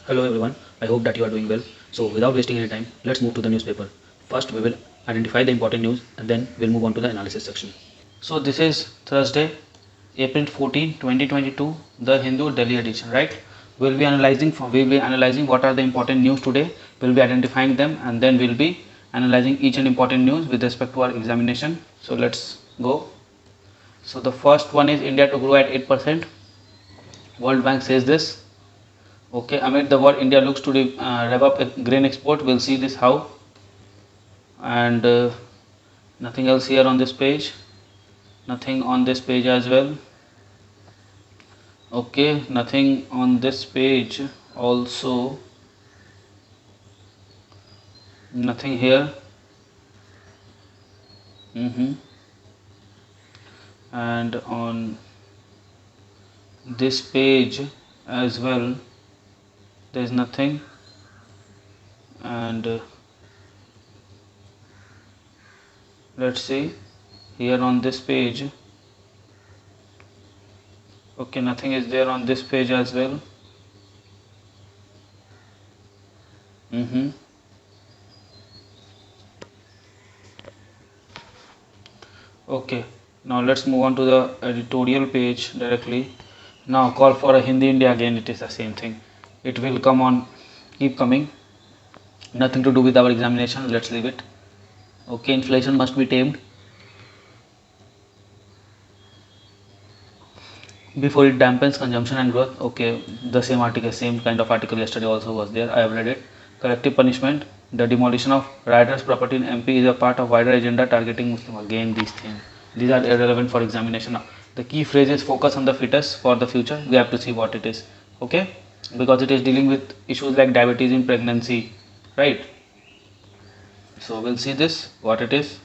Hello everyone, I hope that you are doing well. So without wasting any time, let's move to the newspaper. First we will identify the important news and then we'll move on to the analysis section. So this is Thursday, April 14, 2022, the Hindu Delhi edition, right? We'll be analyzing what are the important news today. We'll be identifying them and then we'll be analyzing each and important news with respect to our examination. So let's go. So the first one is India to grow at 8%. World Bank says this. Okay, amid the war, India looks to rev up grain export. We'll see this how, and nothing else here on this page. Nothing on this page as well. Okay, nothing on this page also. Nothing here. And on this page as well, there is nothing. And let's see here on this page. Okay, nothing is there on this page as well. Okay, now let's move on to the editorial page directly. Now call for a Hindi India, again it is the same thing. It will come on, keep coming. Nothing to do with our examination, let's leave it. Okay, inflation must be tamed before it dampens consumption and growth. Okay, the same article, same kind of article yesterday also was there. I have read it. Collective punishment. The demolition of rioters' property in MP is a part of wider agenda targeting Muslim. Again, these things. These are irrelevant for examination now. The key phrase is focus on the fittest for the future. We have to see what it is. Okay, because it is dealing with issues like diabetes in pregnancy, right? So we'll see this what it is.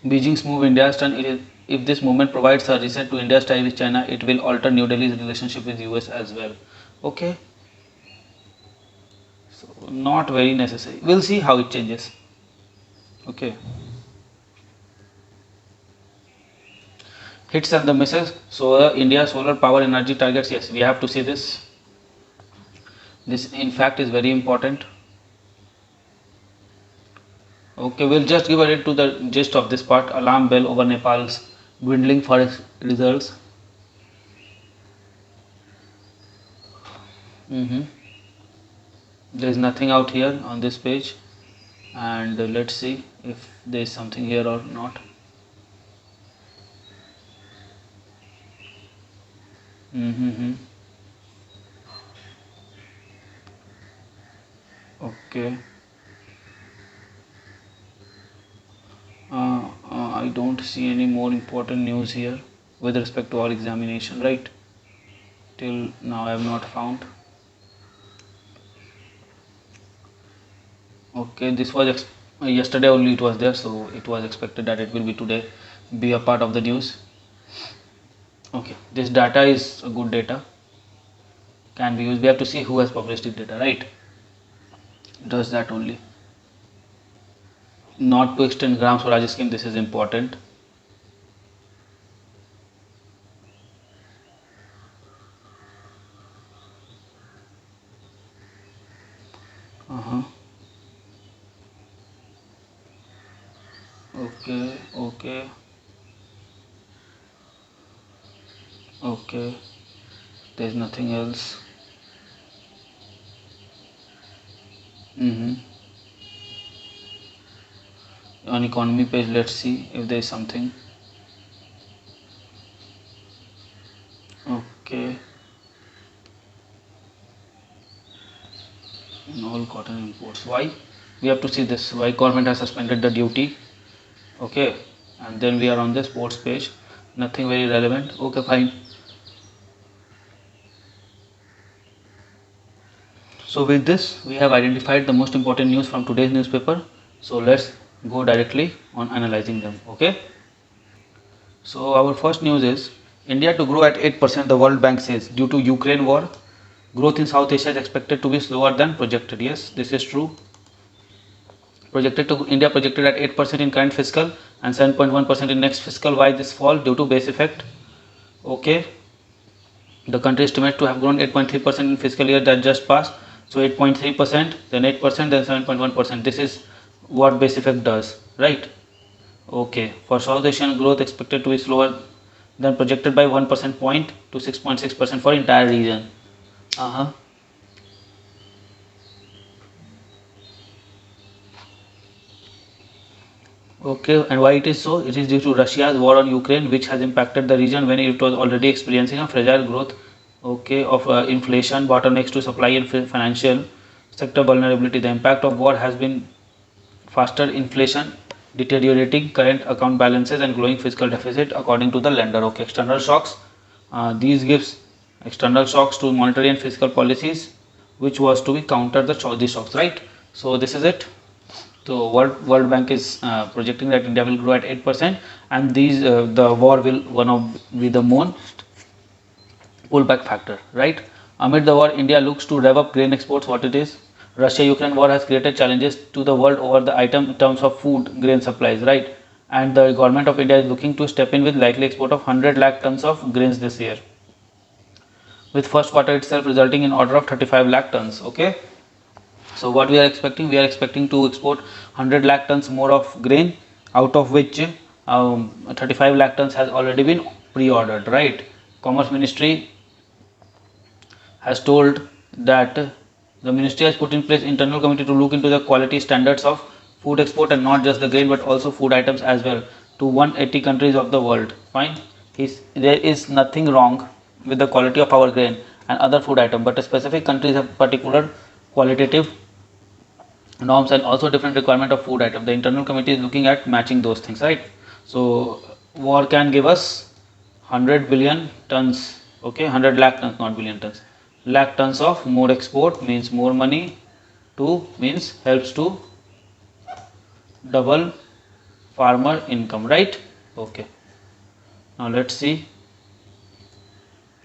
Beijing's move India's turn. If this movement provides a reset to India's tie with China, it will alter New Delhi's relationship with US as well. Okay, so not very necessary. We'll see how it changes. Okay. Hits and the misses. So India solar power energy targets. Yes, we have to see this. This in fact is very important. Okay, we'll just give a read to the gist of this part. Alarm bell over Nepal's dwindling forest results. There is nothing out here on this page, and let's see if there is something here or not. Okay. I don't see any more important news here with respect to our examination, right? Till now I have not found. Okay, this was yesterday only it was there, so it was expected that it will be today be a part of the news. Okay, this data is a good data, can be used. We have to see who has published this data, right? Does that only. Not to extend gram Swaraj scheme, this is important. Okay, there's nothing else. On economy page, let's see if there is something. Okay, all cotton imports. Why? We have to see this. Why government has suspended the duty? Okay, and then we are on the sports page. Nothing very relevant. Okay, fine. So with this, we have identified the most important news from today's newspaper. So let's go directly on analyzing them. Okay. So our first news is India to grow at 8%, the World Bank says, due to Ukraine war. Growth in South Asia is expected to be slower than projected. Yes, this is true. India projected at 8% in current fiscal and 7.1% in next fiscal. Why this fall? Due to base effect. Okay. The country estimates to have grown 8.3% in fiscal year that just passed. So 8.3%, then 8%, then 7.1%. This is what base effect does, right? Okay, for South Asian growth expected to be slower than projected by 1% point to 6.6% for entire region. Okay, and why it is so? It is due to Russia's war on Ukraine, which has impacted the region when it was already experiencing a fragile growth, okay, of inflation, bottlenecks to supply and financial sector vulnerability. The impact of war has been faster inflation, deteriorating current account balances, and growing fiscal deficit, according to the lender. Okay, external shocks. These gives external shocks to monetary and fiscal policies, which was to be counter these shocks, right? So this is it. So World Bank is projecting that India will grow at 8%, and the war will be the most pullback factor, right? Amid the war, India looks to rev up grain exports. What it is? Russia-Ukraine war has created challenges to the world over the item in terms of food grain supplies, right? And the government of India is looking to step in with likely export of 100 lakh tons of grains this year, with first quarter itself resulting in order of 35 lakh tons. Okay. So what we are expecting? We are expecting to export 100 lakh tons more of grain, out of which 35 lakh tons has already been pre-ordered, right? Commerce Ministry has told that the ministry has put in place internal committee to look into the quality standards of food export, and not just the grain but also food items as well, to 180 countries of the world. Fine. There is nothing wrong with the quality of our grain and other food item, but specific countries have particular qualitative norms and also different requirement of food item. The internal committee is looking at matching those things, right? So war can give us 100 billion tons, okay, 100 lakh tons, not billion tons, lakh tons of more export, means more money. Two means helps to double farmer income, right? Okay, now let's see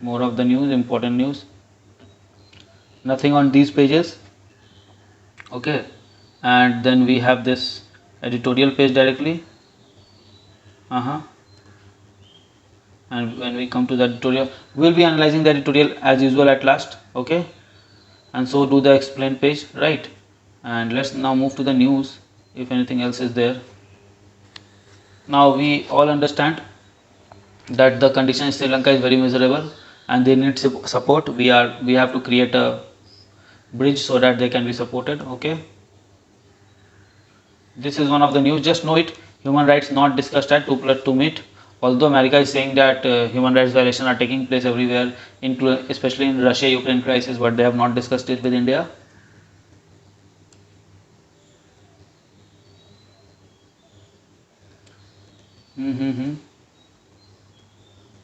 more of the news, important news. Nothing on these pages. Okay, and then we have this editorial page directly. And when we come to the editorial, we will be analyzing the editorial as usual at last. Okay, and so do the explain page, right? And let's now move to the news, if anything else is there. Now we all understand that the condition in Sri Lanka is very miserable and they need support. We have to create a bridge so that they can be supported. Okay, this is one of the news. Just know it. Human rights not discussed at 2+2 meet. Although America is saying that human rights violations are taking place everywhere, especially in Russia-Ukraine crisis, but they have not discussed it with India.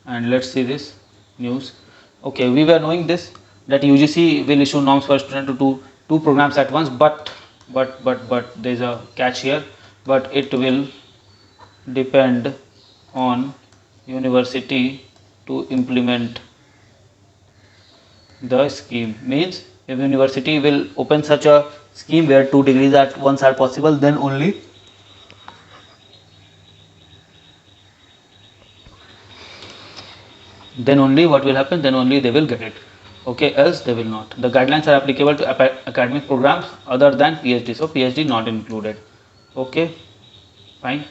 And let's see this news. Okay, we were knowing this, that UGC will issue norms for student to do two programs at once, but there is a catch here. But it will depend on university to implement the scheme. Means if university will open such a scheme where 2 degrees at once are possible, then only what will happen, then only they will get it. Okay, else they will not. The guidelines are applicable to academic programs other than PhD, so PhD not included. Okay, fine.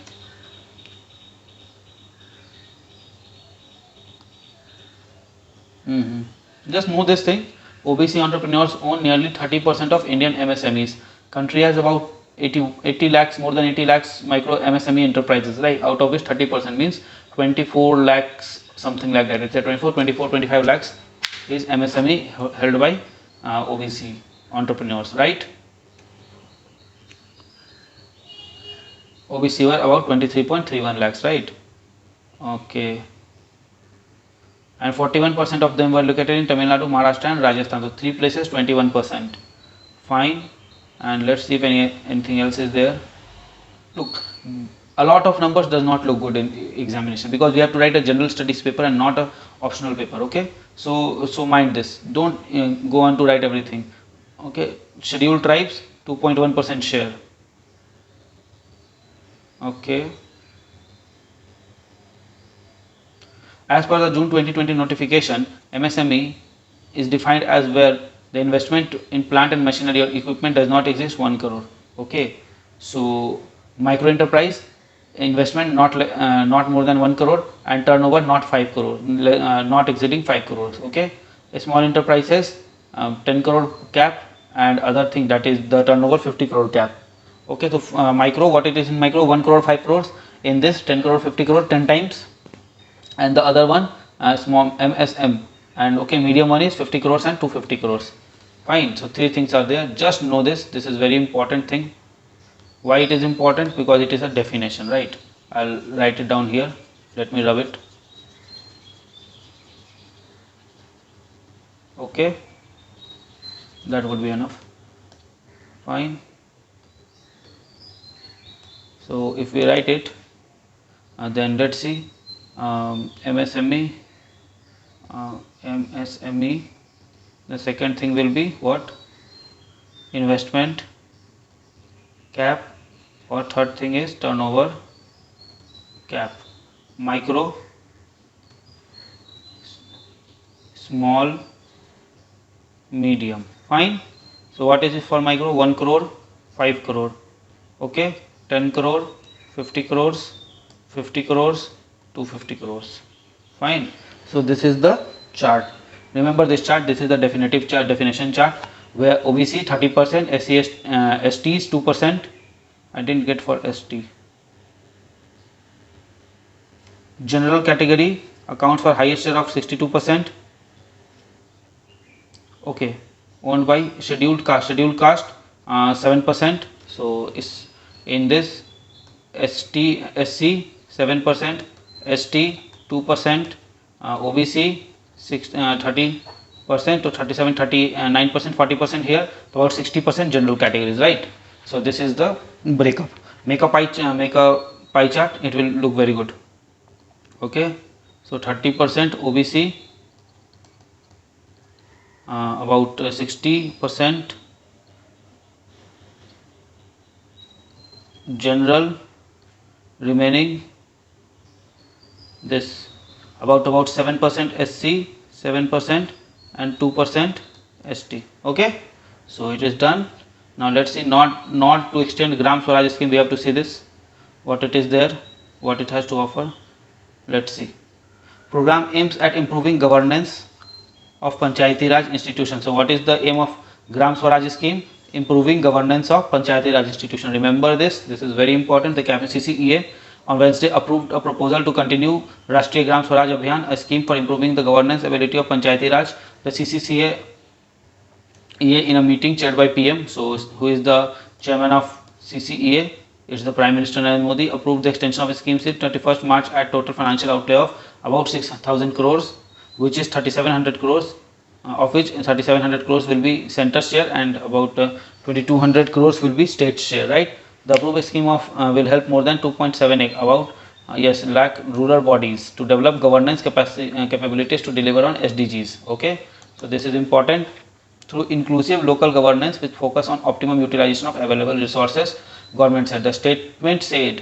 Just know this thing. OBC entrepreneurs own nearly 30% of Indian MSMEs. Country has about 80 lakhs, more than 80 lakhs micro MSME enterprises, right? Out of which 30% means 24 lakhs, something like that. It's a 25 lakhs is MSME held by OBC entrepreneurs, right? OBC were about 23.31 lakhs, right? Okay. And 41% of them were located in Tamil Nadu, Maharashtra and Rajasthan. So 3 places, 21%. Fine. And let's see if anything else is there. Look, a lot of numbers does not look good in examination, because we have to write a general studies paper and not a optional paper. Okay, so mind this. Don't go on to write everything. Okay, scheduled tribes 2.1% share. Okay, As per the June 2020 notification, MSME is defined as where the investment in plant and machinery or equipment does not exist 1 crore. Okay, so micro enterprise investment not more than 1 crore and turnover not 5 crore, not exceeding 5 crores. Okay, a small enterprises 10 crore cap, and other thing, that is the turnover 50 crore cap. Okay, so micro, what it is in micro, 1 crore 5 crores, in this 10 crore 50 crore 10 times, and the other one small MSM, and okay, medium one is 50 crores and 250 crores. Fine, so three things are there. Just know this is very important thing. Why it is important? Because it is a definition, right? I'll write it down here. Let me rub it. Okay, that would be enough. Fine. So if we write it, then let's see. MSME, MSME. The second thing will be what? Investment cap, or third thing is turnover cap. Micro, small, medium. Fine. So what is it for micro? 1 crore, 5 crore. Okay, 10 crore, 50 crores, 50 crores, 250 crores. Fine. So this is the chart. Remember this chart. This is the definitive chart, definition chart, where OBC 30%, SC, ST is 2%. I didn't get for ST. General category accounts for highest share of 62%. Okay, owned by scheduled caste. Scheduled caste 7%. So is in this ST, SC 7%, ST 2%, OBC 30% to 37, 39%, 40% here, about 60% general categories, right? So this is the breakup. Make a pie chart. It will look very good. Okay, so 30% OBC, about 60% general, remaining this about 7% SC, 7% and 2% ST. Okay, so it is done. Now let's see, not to extend Gram Swaraj scheme, we have to see this, what it is there, what it has to offer. Let's see. Program aims at improving governance of Panchayati Raj institutions. So what is the aim of Gram Swaraj scheme? Improving governance of Panchayati Raj institution. Remember this is very important. The Cabinet CCEA on Wednesday approved a proposal to continue Rashtriya Gram Swaraj Abhiyan, a scheme for improving the governance ability of Panchayati Raj. The CCCA in a meeting chaired by PM, so who is the chairman of CCEA? It's the Prime Minister Narendra Modi, approved the extension of the scheme till 31st March at total financial outlay of about 6,000 crores, which is 3,700 crores, of which 3,700 crores will be center share and about 2,200 crores will be state share, right? The approved scheme of will help more than 2.7 about lakh rural bodies to develop governance capabilities to deliver on SDGs. Okay, so this is important. Through inclusive local governance with focus on optimum utilization of available resources, government said. The statement said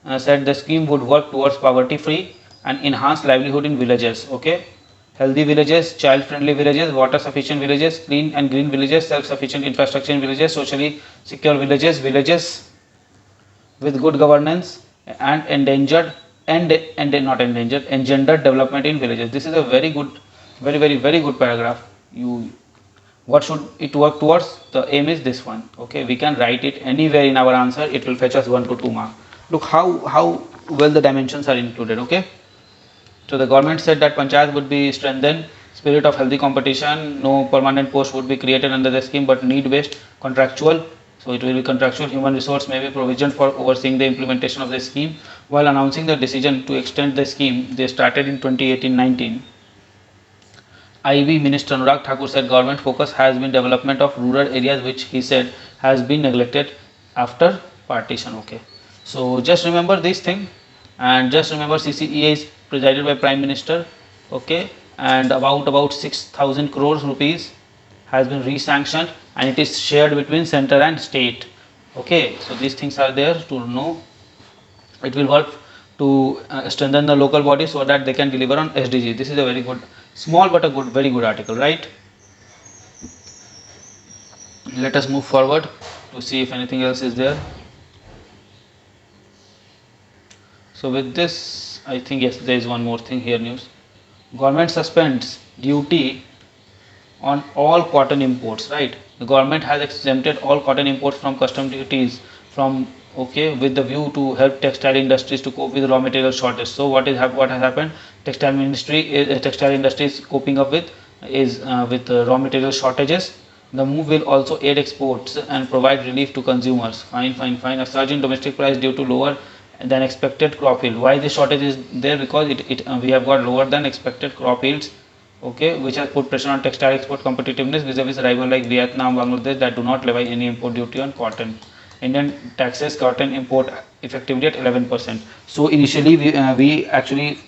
the scheme would work towards poverty free and enhance livelihood in villages. Okay, healthy villages, child friendly villages, water sufficient villages, clean and green villages, self sufficient infrastructure in villages, socially secure villages, villages with good governance, and engendered development in villages. This is a very good, very good paragraph. What should it work towards? The aim is this one. Okay, we can write it anywhere in our answer. It will fetch us 1 to 2 marks. Look how well the dimensions are included. Okay, so the government said that Panchayat would be strengthened, spirit of healthy competition, no permanent post would be created under the scheme, but need based, contractual. So it will be contractual. Human resource may be provisioned for overseeing the implementation of the scheme. While announcing the decision to extend the scheme, they started in 2018-19. IB Minister Anurag Thakur said government focus has been development of rural areas, which he said has been neglected after partition. Okay, so just remember this thing, and just remember CCEA is presided by Prime Minister. Okay, and about 6,000 crores rupees has been re-sanctioned, and it is shared between center and state. Okay, so these things are there to know. It will work to strengthen the local bodies so that they can deliver on SDG. This is a very good, small but a good, very good article, right? Let us move forward to see if anything else is there. So with this, I think yes, there is one more thing here. News: government suspends duty on all cotton imports, right? The government has exempted all cotton imports from custom duties from, okay, with the view to help textile industries to cope with raw material shortage. So what has happened? Textile industry is coping up with raw material shortages. The move will also aid exports and provide relief to consumers. Fine. A surge in domestic price due to lower than expected crop yield. Why this shortage is there? Because we have got lower than expected crop yields, okay, which has put pressure on textile export competitiveness vis-a-vis rival like Vietnam, Bangladesh that do not levy any import duty on cotton. Indian taxes cotton import effectively at 11%. So initially we actually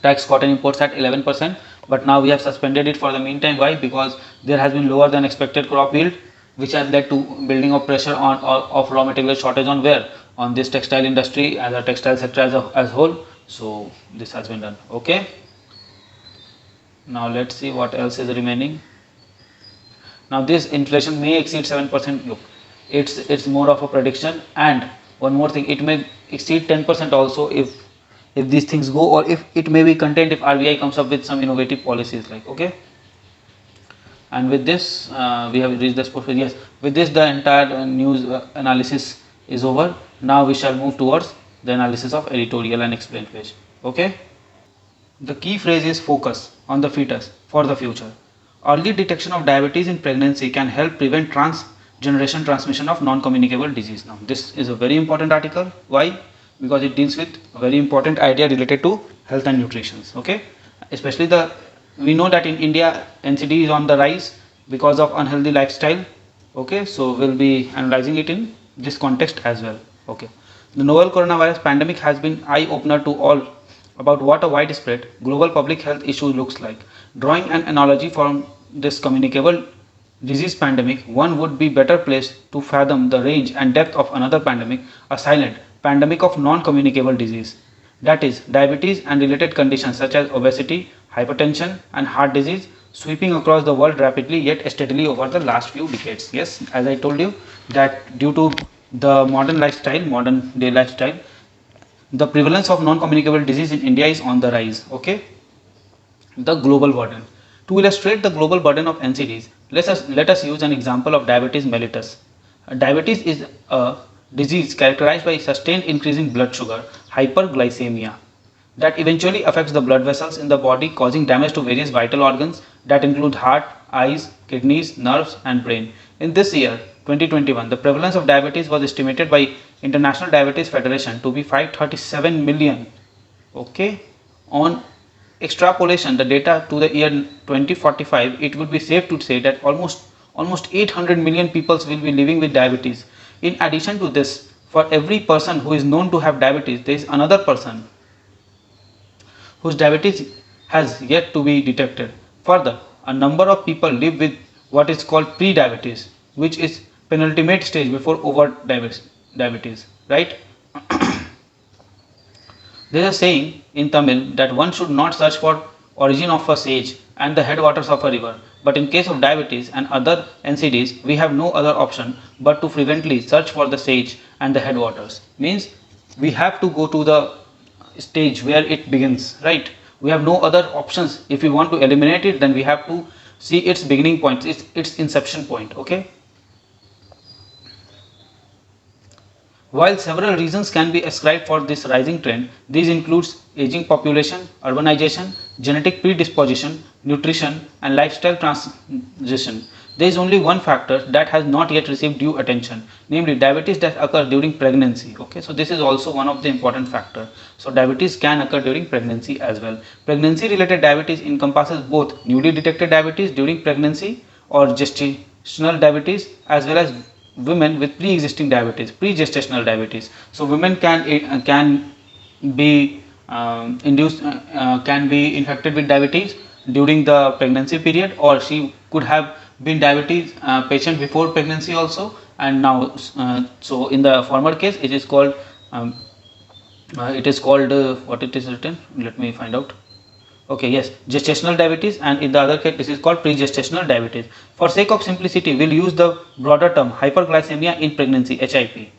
tax cotton imports at 11%, but now we have suspended it for the meantime. Why? Because there has been lower than expected crop yield, which has led to building of pressure on of raw material shortage on where? On this textile industry as a textile sector as whole. So this has been done. Okay. Now let's see what else is remaining. Now this inflation may exceed 7%. Look, it's more of a prediction, and one more thing, it may exceed 10% also if these things go, or if it may be contained if RBI comes up with some innovative policies, like, okay. And with this we have reached this point. Yes, with this the entire news analysis is over. Now we shall move towards the analysis of editorial and explain page. Okay. The key phrase is focus on the fetus for the future. Early detection of diabetes in pregnancy can help prevent transgeneration transmission of non-communicable disease. Now, this is a very important article. Why? Because it deals with a very important idea related to health and nutrition. Okay, especially we know that in India NCD is on the rise because of unhealthy lifestyle. Okay, so we'll be analyzing it in this context as well. Okay, the novel coronavirus pandemic has been eye-opener to all about what a widespread global public health issue looks like. Drawing an analogy from this communicable disease pandemic, one would be better placed to fathom the range and depth of another pandemic, a silent pandemic of non-communicable disease. That is, diabetes and related conditions such as obesity, hypertension, and heart disease sweeping across the world rapidly yet steadily over the last few decades. Yes, as I told you, that due to the modern day lifestyle, the prevalence of non-communicable disease in India is on the rise. Okay, the global burden. To illustrate the global burden of NCDs, let us use an example of diabetes mellitus. Diabetes is a disease characterized by sustained increasing blood sugar, hyperglycemia, that eventually affects the blood vessels in the body, causing damage to various vital organs that include heart, eyes, kidneys, nerves, and brain. In this year, 2021, the prevalence of diabetes was estimated by International Diabetes Federation to be 537 million. Okay, on extrapolation the data to the year 2045, it would be safe to say that almost 800 million people will be living with diabetes. In addition to this, for every person who is known to have diabetes, there is another person whose diabetes has yet to be detected. Further, a number of people live with what is called pre-diabetes, which is penultimate stage before overt diabetes, right? There is a saying in Tamil that one should not search for origin of a sage and the headwaters of a river. But in case of diabetes and other NCDs, we have no other option but to frequently search for the sage and the headwaters. Means we have to go to the stage where it begins, right? We have no other options. If we want to eliminate it, then we have to see its beginning point, its inception point. Okay. While several reasons can be ascribed for this rising trend, these includes aging population, urbanization, genetic predisposition, nutrition, and lifestyle transition. There is only one factor that has not yet received due attention, namely diabetes that occurs during pregnancy. Okay, so this is also one of the important factors. So diabetes can occur during pregnancy as well. Pregnancy-related diabetes encompasses both newly detected diabetes during pregnancy or gestational diabetes, as well as women with pre-existing diabetes, pre-gestational diabetes. So women can be can be infected with diabetes during the pregnancy period, or she could have been diabetes patient before pregnancy also, and now so in the former case it is called It is called what it is written, let me find out. Okay, yes, gestational diabetes, and in the other case this is called pre-gestational diabetes. For sake of simplicity, we'll use the broader term hyperglycemia in pregnancy, HIP.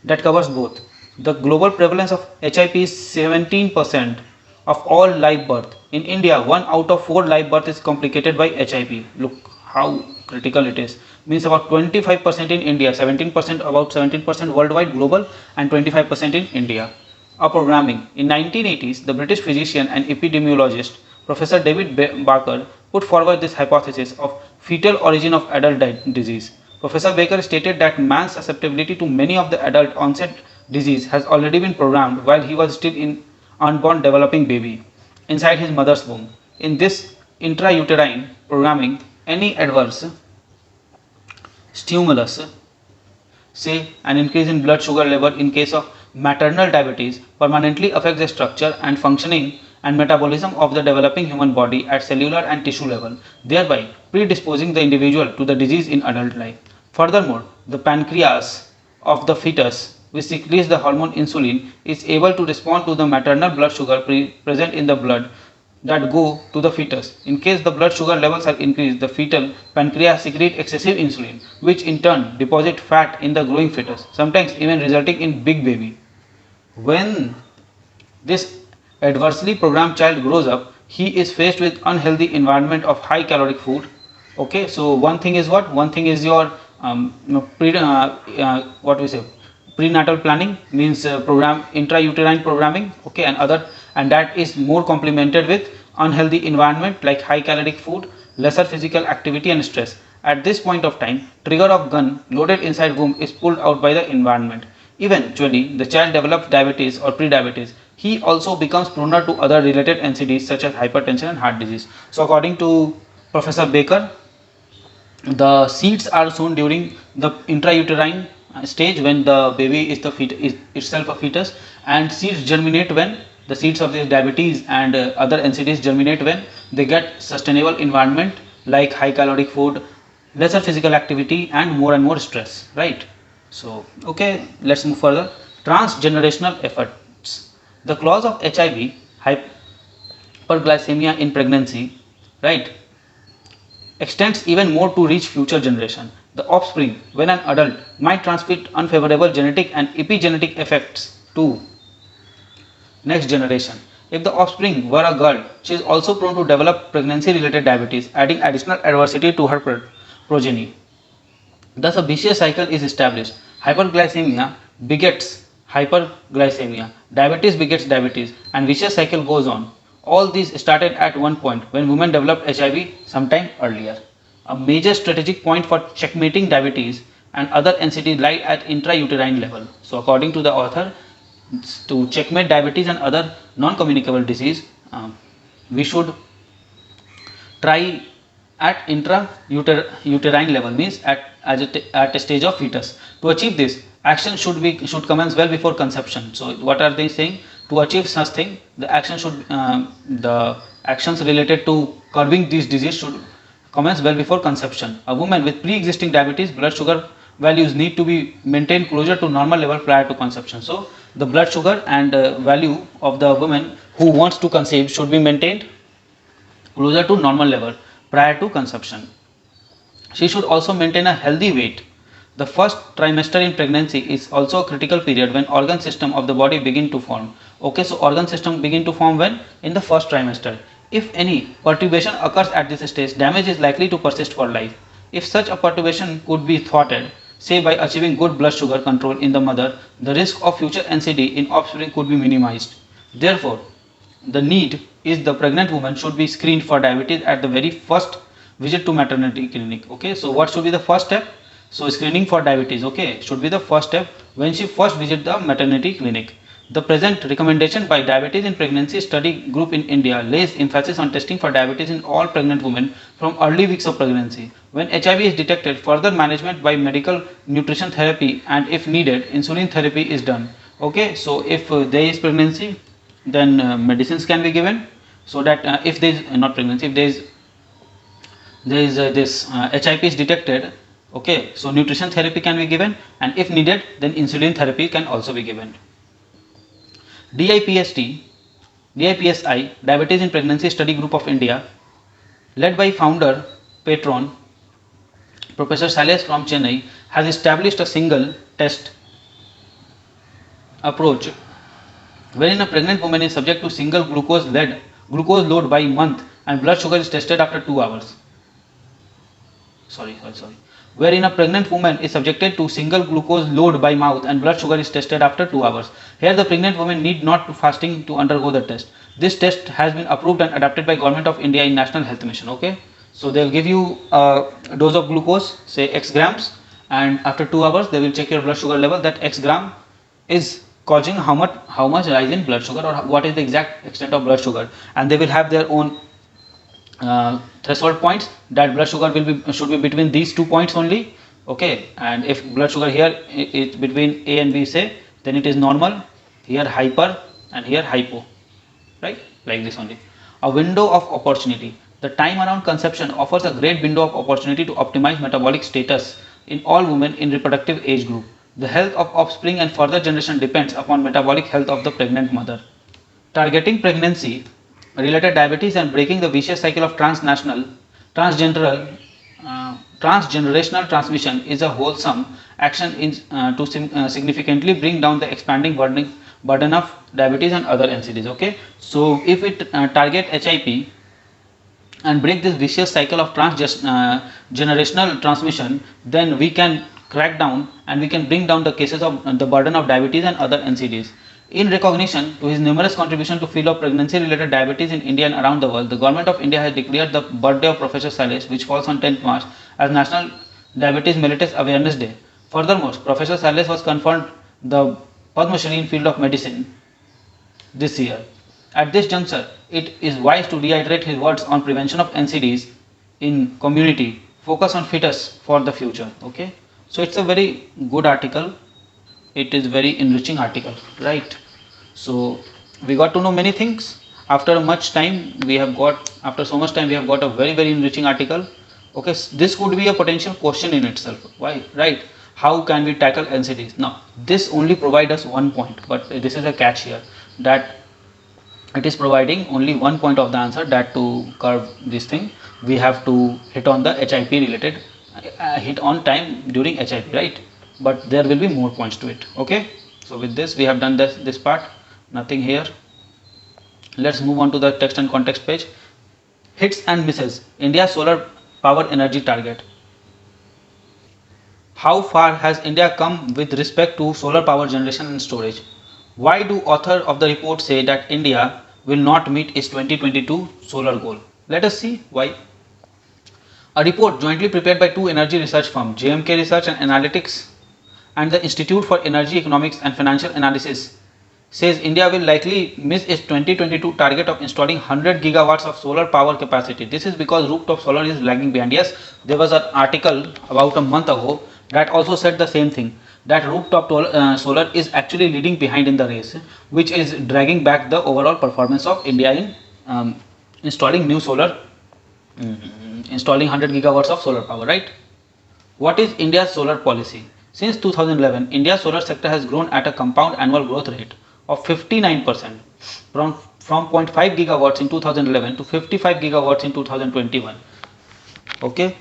That covers both. The global prevalence of HIP is 17% of all live birth. In India, 1 out of 4 live birth is complicated by HIP. Look how critical it is. Means about 25% in India, 17%, about 17% worldwide global, and 25% in India. A programming. In 1980s, the British physician and epidemiologist Professor David Barker put forward this hypothesis of fetal origin of adult disease. Professor Baker stated that man's susceptibility to many of the adult onset disease has already been programmed while he was still in unborn developing baby inside his mother's womb. In this intrauterine programming, any adverse stimulus, say an increase in blood sugar level in case of maternal diabetes, permanently affects the structure and functioning and metabolism of the developing human body at cellular and tissue level, thereby predisposing the individual to the disease in adult life. Furthermore, the pancreas of the fetus, which secretes the hormone insulin, is able to respond to the maternal blood sugar present in the blood that go to the fetus. In case the blood sugar levels are increased, the fetal pancreas secrete excessive insulin, which in turn deposit fat in the growing fetus, sometimes even resulting in big baby. When this adversely programmed child grows up, he is faced with unhealthy environment of high caloric food. Okay, so one thing is what? One thing is your what we say, prenatal planning, means program intrauterine programming. Okay, and that is more complemented with unhealthy environment like high caloric food, lesser physical activity and stress. At this point of time, trigger of gun loaded inside womb is pulled out by the environment. Eventually, the child develops diabetes or prediabetes. He also becomes prone to other related NCDs such as hypertension and heart disease. So according to Professor Baker, the seeds are sown during the intrauterine stage when the baby is itself a fetus, and seeds germinate when the seeds of this diabetes and other NCDs germinate when they get sustainable environment like high caloric food, lesser physical activity and more stress, right? So okay, let's move further. Transgenerational efforts. The cause of HIV, hyperglycemia in pregnancy, right, extends even more to reach future generation. The offspring, when an adult, might transmit unfavorable genetic and epigenetic effects to next generation. If the offspring were a girl, she is also prone to develop pregnancy-related diabetes, adding additional adversity to her progeny. Thus, a vicious cycle is established. Hyperglycemia begets hyperglycemia, diabetes begets diabetes, and vicious cycle goes on. All these started at one point when women developed HIV sometime earlier. A major strategic point for checkmating diabetes and other NCDs lie at intrauterine level. So, according to the author, to checkmate diabetes and other non-communicable disease, we should try at intrauterine level, means at a stage of fetus. To achieve this, action should commence well before conception. So what are they saying? To achieve such thing, the actions related to curbing this disease should commence well before conception. A woman with pre-existing diabetes, blood sugar values need to be maintained closer to normal level prior to conception. So the blood sugar and value of the woman who wants to conceive should be maintained closer to normal level prior to conception. She should also maintain a healthy weight. The first trimester in pregnancy is also a critical period when organ system of the body begin to form. Okay, so organ system begin to form when? In the first trimester. If any perturbation occurs at this stage, damage is likely to persist for life. If such a perturbation could be thwarted, say by achieving good blood sugar control in the mother, the risk of future NCD in offspring could be minimized. Therefore, the need is the pregnant woman should be screened for diabetes at the very first visit to maternity clinic. Okay, so what should be the first step? So screening for diabetes, okay, should be the first step when she first visit the maternity clinic. The present recommendation by Diabetes in Pregnancy Study Group in India lays emphasis on testing for diabetes in all pregnant women from early weeks of pregnancy. When HIV is detected, further management by medical nutrition therapy and if needed, insulin therapy is done. Okay, so if there is pregnancy, then medicines can be given, so that if there is not pregnancy, if there is this HIP is detected, okay, so nutrition therapy can be given, and if needed, then insulin therapy can also be given. DIPST, DIPSI, Diabetes in Pregnancy Study Group of India, led by founder, patron, Professor Sales from Chennai, has established a single test approach wherein a pregnant woman is subject to single glucose load by month and blood sugar is tested after 2 hours. Sorry. Wherein a pregnant woman is subjected to single glucose load by mouth and blood sugar is tested after 2 hours. Here the pregnant woman need not to fasting to undergo the test. This test has been approved and adopted by Government of India in National Health Mission. Okay, so they'll give you a dose of glucose, say X grams, and after 2 hours they will check your blood sugar level, that X gram is causing how much rise in blood sugar, or what is the exact extent of blood sugar, and they will have their own threshold points, that blood sugar should be between these 2 points only. Okay, and if blood sugar here is between A and B, say, then it is normal, here hyper and here hypo, right, like this only. A window of opportunity. The time around conception offers a great window of opportunity to optimize metabolic status in all women in reproductive age group. The health of offspring and further generation depends upon metabolic health of the pregnant mother. Targeting pregnancy related diabetes and breaking the vicious cycle of transgenerational transmission is a wholesome action to significantly bring down the expanding burden of diabetes and other NCDs. Okay, so if we target HIP and break this vicious cycle of transgenerational transmission, then we can crack down and we can bring down the cases of the burden of diabetes and other NCDs. In recognition to his numerous contributions to field of pregnancy related diabetes in India and around the world, the Government of India has declared the birthday of Professor Sales, which falls on 10th March, as National Diabetes Mellitus Awareness Day. Furthermore, Professor Sales was conferred the Padma Shri in field of medicine this year. At this juncture, it is wise to reiterate his words on prevention of NCDs in community, focus on fetus for the future. Okay, so it's a very good article. It is very enriching article, right? So we got to know many things. After so much time we have got a very enriching article. Okay, this could be a potential question in itself. Why, right? How can we tackle NCDs? Now this only provide us one point, but this is a catch here, that it is providing only one point of the answer, that to curve this thing we have to hit on the HIP related, hit on time during HIP, right? But there will be more points to it. Okay, so with this we have done this part, nothing here. Let's move on to the text and context page. Hits and misses, India's solar power energy target. How far has India come with respect to solar power generation and storage? Why do author of the report say that India will not meet its 2022 solar goal? Let us see why. A report jointly prepared by two energy research firms, JMK Research and Analytics and the Institute for Energy Economics and Financial Analysis, says India will likely miss its 2022 target of installing 100 gigawatts of solar power capacity. This is because rooftop solar is lagging behind. Yes, there was an article about a month ago that also said the same thing, that rooftop solar is actually leading behind in the race, which is dragging back the overall performance of India in installing 100 gigawatts of solar power, right? What is India's solar policy? Since 2011, India's solar sector has grown at a compound annual growth rate of 59%, from 0.5 gigawatts in 2011 to 55 gigawatts in 2021. Okay,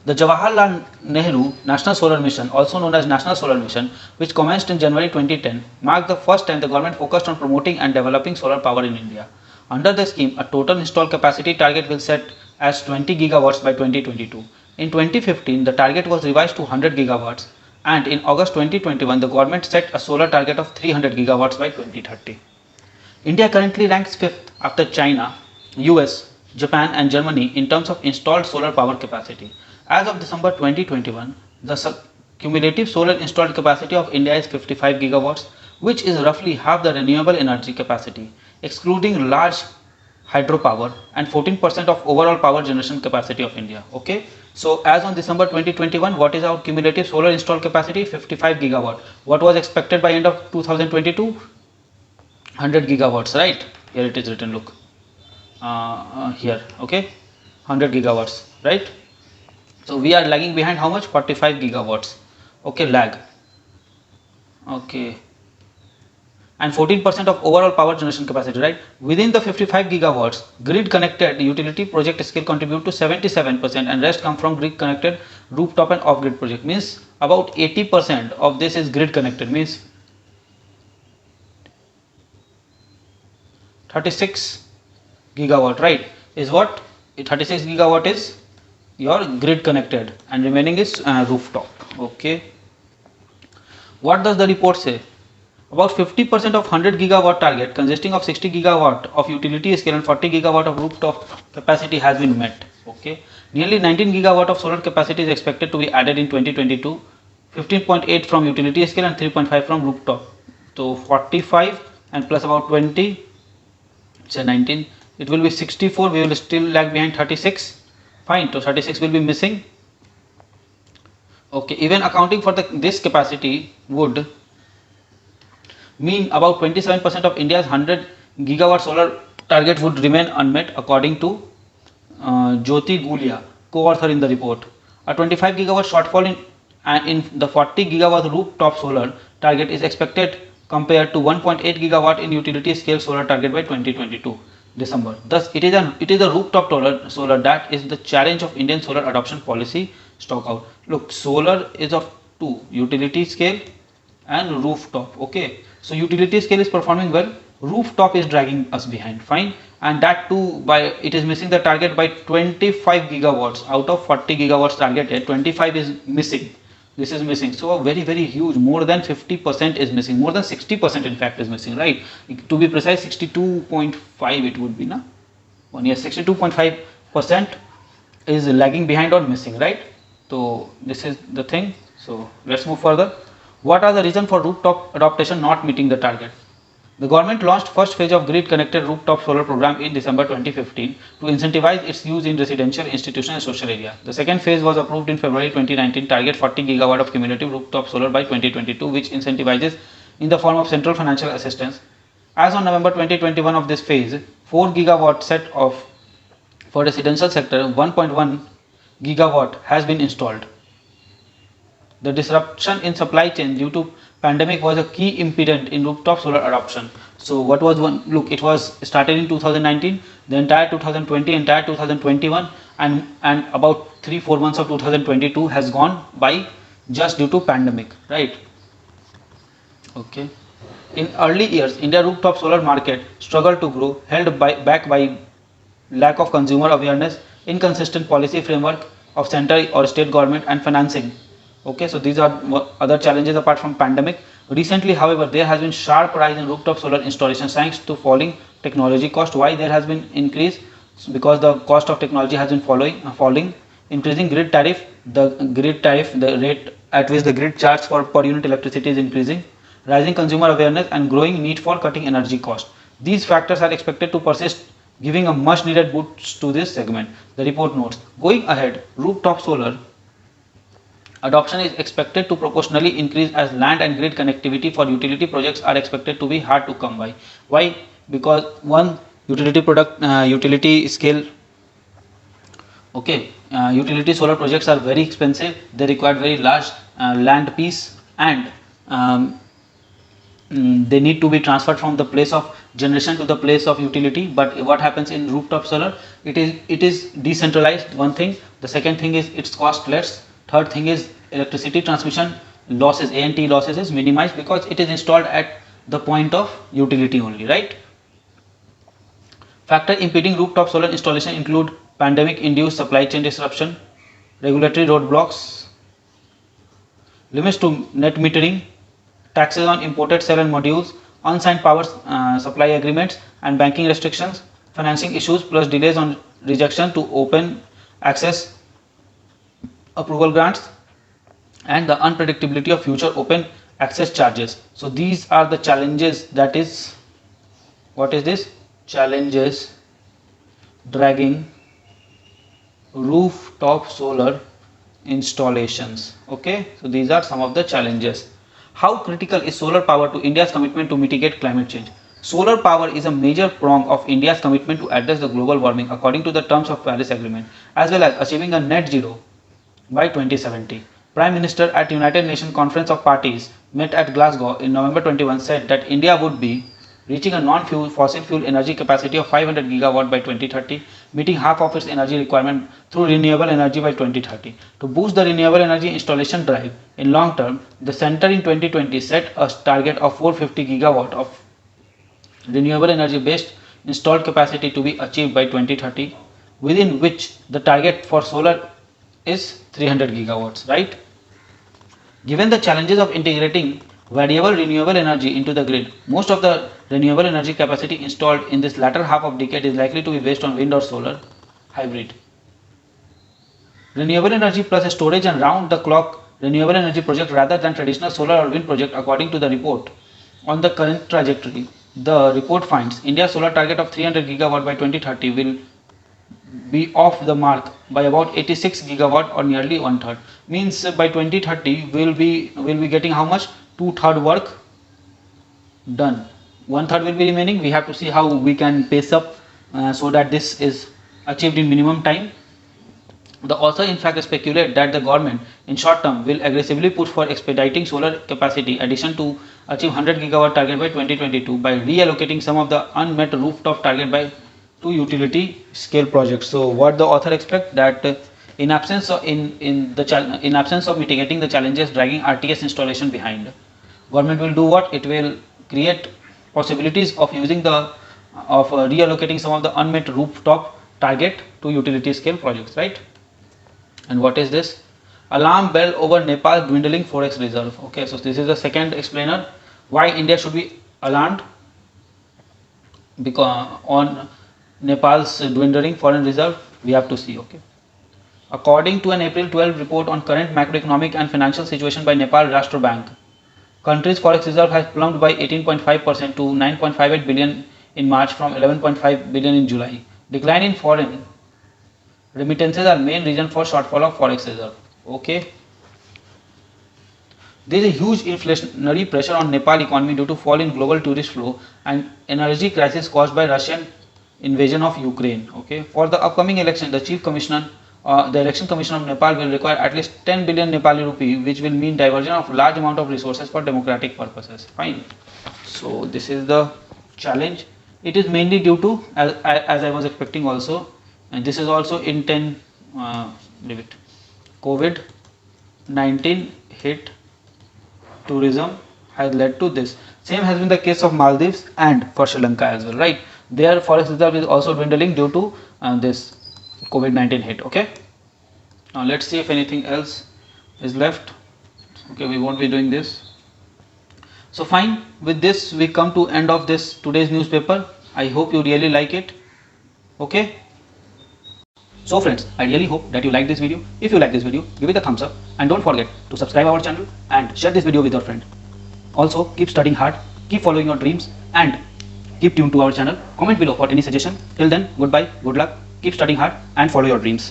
the Jawaharlal Nehru National Solar Mission, also known as National Solar Mission, which commenced in January 2010, marked the first time the government focused on promoting and developing solar power in India. Under the scheme, a total installed capacity target will set as 20 gigawatts by 2022. In 2015, the target was revised to 100 gigawatts, and in August 2021, the government set a solar target of 300 gigawatts by 2030. India currently ranks 5th after China, US, Japan and Germany in terms of installed solar power capacity. As of December 2021, the cumulative solar installed capacity of India is 55 gigawatts, which is roughly half the renewable energy capacity, excluding large hydropower, and 14% of overall power generation capacity of India. Okay, so as on December 2021, what is our cumulative solar installed capacity? 55 gigawatt. What was expected by end of 2022? 100 gigawatts, right? Here it is written, look, here. Okay, 100 gigawatts, right? So we are lagging behind how much? 45 gigawatts. Okay, lag. Okay, and 14% of overall power generation capacity, right? Within the 55 gigawatts, grid connected utility project scale contribute to 77% and rest come from grid connected rooftop and off grid project. Means about 80% of this is grid connected, means 36 gigawatt, right? Is what 36 gigawatt is your grid connected and remaining is rooftop. Okay, what does the report say? About 50% of 100 gigawatt target consisting of 60 gigawatt of utility scale and 40 gigawatt of rooftop capacity has been met. Okay, nearly 19 gigawatt of solar capacity is expected to be added in 2022, 15.8 from utility scale and 3.5 from rooftop. So 45 and plus about 20, say 19, it will be 64. We will still lag behind 36. Fine, so 36 will be missing. Okay, even accounting for this capacity would mean about 27% of India's 100 gigawatt solar target would remain unmet, according to Jyoti Gulia, co-author in the report. A 25 gigawatt shortfall in the 40 gigawatt rooftop solar target is expected compared to 1.8 gigawatt in utility scale solar target by 2022 December. Thus, it is a rooftop solar that is the challenge of Indian solar adoption policy. Stock out. Look, solar is of two: utility scale and rooftop. Okay, so utility scale is performing well, rooftop is dragging us behind. Fine, and that too by it is missing the target by 25 gigawatts out of 40 gigawatts targeted. 25 is missing. This is missing, so very huge, more than 50% is missing, more than 60% in fact is missing, right? To be precise, 62.5 it would be, na? Yes, 62.5% is lagging behind or missing, right? So this is the thing. So let's move further. What are the reasons for rooftop adoption not meeting the target? The government launched first phase of grid connected rooftop solar program in December 2015 to incentivize its use in residential, institutional and social area. The second phase was approved in February 2019, target 40 gigawatt of cumulative rooftop solar by 2022, which incentivizes in the form of central financial assistance. As on November 2021 of this phase, 4 gigawatt set off for residential sector, 1.1 gigawatt has been installed. The disruption in supply chain due to pandemic was a key impediment in rooftop solar adoption. So what was one? Look, it was started in 2019, the entire 2020, entire 2021, and about 3-4 months of 2022 has gone by just due to pandemic, right? Okay. In early years, India rooftop solar market struggled to grow, held back by lack of consumer awareness, inconsistent policy framework of central or state government, and financing. Okay, so these are other challenges apart from pandemic. Recently, however, there has been sharp rise in rooftop solar installations thanks to falling technology cost. Why there has been increase? Because the cost of technology has been falling. Increasing grid tariff, the rate at which the grid charge for per unit electricity is increasing. Rising consumer awareness and growing need for cutting energy cost. These factors are expected to persist, giving a much needed boost to this segment. The report notes, going ahead, rooftop solar adoption is expected to proportionally increase as land and grid connectivity for utility projects are expected to be hard to come by. Why? Because one, utility scale, okay, utility solar projects are very expensive. They require very large land piece, and they need to be transferred from the place of generation to the place of utility. But what happens in rooftop solar? It is decentralized. One thing. The second thing is its cost less. Third thing is electricity transmission losses, A&T losses is minimized because it is installed at the point of utility only, right? Factor impeding rooftop solar installation include pandemic induced supply chain disruption, regulatory roadblocks, limits to net metering, taxes on imported cell and modules, unsigned power supply agreements and banking restrictions, financing issues plus delays on rejection to open access approval grants, and the unpredictability of future open access charges. So these are the challenges, that is, what is this? Challenges dragging rooftop solar installations. Okay, so these are some of the challenges. How critical is solar power to India's commitment to mitigate climate change? Solar power is a major prong of India's commitment to address the global warming according to the terms of Paris Agreement, as well as achieving a net zero by 2070. Prime Minister at United Nations Conference of Parties met at Glasgow in November 21 said that India would be reaching a non-fossil fuel energy capacity of 500 gigawatt by 2030, meeting half of its energy requirement through renewable energy by 2030. To boost the renewable energy installation drive in long term, the center in 2020 set a target of 450 gigawatt of renewable energy based installed capacity to be achieved by 2030, within which the target for solar is 300 gigawatts, right? Given the challenges of integrating variable renewable energy into the grid, most of the renewable energy capacity installed in this latter half of decade is likely to be based on wind or solar hybrid. Renewable energy plus a storage and round the clock renewable energy project rather than traditional solar or wind project, according to the report. On the current trajectory, the report finds India's solar target of 300 gigawatt by 2030 will be off the mark by about 86 gigawatt, or nearly one third. Means by 2030 will be getting how much? 2/3 work done. 1/3 will be remaining. We have to see how we can pace up so that this is achieved in minimum time. The author in fact speculate that the government in short term will aggressively push for expediting solar capacity addition to achieve 100 gigawatt target by 2022 by reallocating some of the unmet rooftop target by to utility scale projects. So what the author expect that in absence of mitigating the challenges dragging RTS installation behind, government will do what? It will create possibilities of using reallocating some of the unmet rooftop target to utility scale projects, right? And what is this? Alarm bell over Nepal dwindling forex reserve. Okay, so this is the second explainer why India should be alarmed because on Nepal's dwindling foreign reserve. We have to see. Okay, according to an April 12 report on current macroeconomic and financial situation by Nepal Rashtra Bank, country's forex reserve has plumped by 18.5% to 9.58 billion in March from 11.5 billion in July. Decline in foreign remittances are main reason for shortfall of forex reserve. Okay. There is a huge inflationary pressure on Nepal economy due to fall in global tourist flow and energy crisis caused by Russian invasion of Ukraine. Okay. For the upcoming election, the the election commission of Nepal will require at least 10 billion Nepali rupee, which will mean diversion of large amount of resources for democratic purposes. Fine. So this is the challenge. It is mainly due to, as I was expecting also, and this is also in COVID-19 hit tourism has led to this. Same has been the case of Maldives and for Sri Lanka as well, right? Their forest reserve is also dwindling due to this COVID-19 hit. Okay, now let's see if anything else is left. Okay, we won't be doing this. So fine, with this we come to end of this today's newspaper. I hope you really like it. Okay. So friends, I really hope that you like this video. If you like this video, give it a thumbs up and don't forget to subscribe our channel and share this video with your friend. Also, keep studying hard, keep following your dreams and keep tuned to our channel. Comment below for any suggestion. Till then, goodbye, good luck, keep studying hard and follow your dreams.